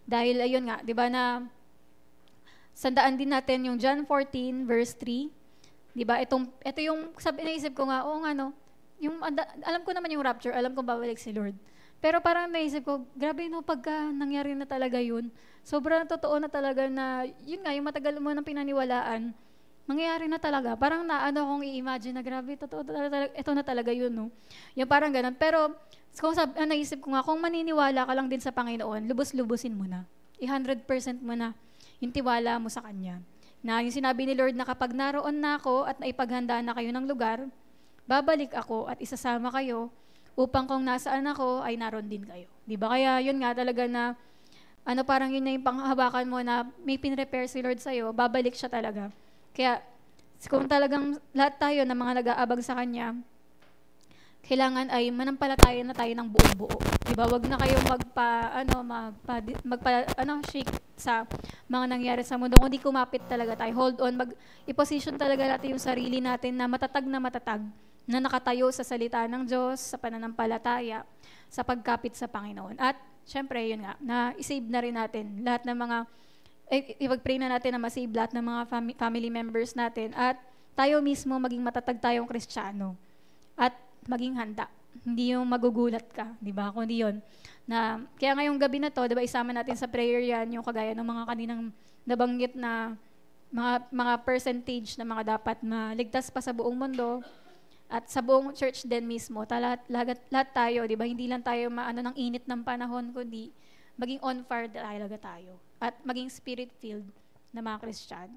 Dahil ayun nga, diba na sandaan din natin yung John 14 verse 3. Diba? Ito yung naisip ko nga, oo nga no, alam ko naman yung rapture, alam ko babalik si Lord. Pero parang naisip ko, grabe no, pagka nangyari na talaga yun, sobrang totoo na talaga na, yun nga, yung matagal mo nang pinaniwalaan, mangyayari na talaga. Parang naano akong i-imagine na grabe, totoo talaga, ito na talaga yun, no? Yung parang ganun. Pero, kung naisip ko nga, kung maniniwala ka lang din sa Panginoon, lubos-lubusin mo na. 100% mo na yung tiwala mo sa Kanya. Na yung sinabi ni Lord na kapag naroon na ako at naipaghandaan na kayo ng lugar, babalik ako at isasama kayo upang kung nasaan ako, ay naroon din kayo. Diba? Kaya yun nga talaga na, parang yun na yung panghahawakan mo na may pinrepare si Lord sa'yo, babalik siya talaga. Kaya, kung talagang lahat tayo na mga nag-aabag sa Kanya, kailangan ay manampalataya na tayo ng buong-buo. Diba? Wag na kayong shake sa mga nangyari sa mundo. Kung di kumapit talaga tayo, hold on, i-position talaga natin yung sarili natin na matatag, na nakatayo sa salita ng Diyos, sa pananampalataya, sa pagkapit sa Panginoon. At, syempre, yun nga, na isave na rin natin lahat ng mga, ipag-pray na natin na masave lahat ng mga family members natin at tayo mismo maging matatag tayong Kristiyano. At maging handa. Hindi yung magugulat ka, di ba? Kundi yun. Kaya ngayong gabi na to, di ba, isama natin sa prayer yan, yung kagaya ng mga kaninang nabanggit na mga percentage na mga dapat maligtas pa sa buong mundo at sa buong church din mismo. Lahat tayo, di ba? Hindi lang tayo ng init ng panahon, kundi maging on fire talaga tayo. At maging spirit-filled na mga Kristiyano.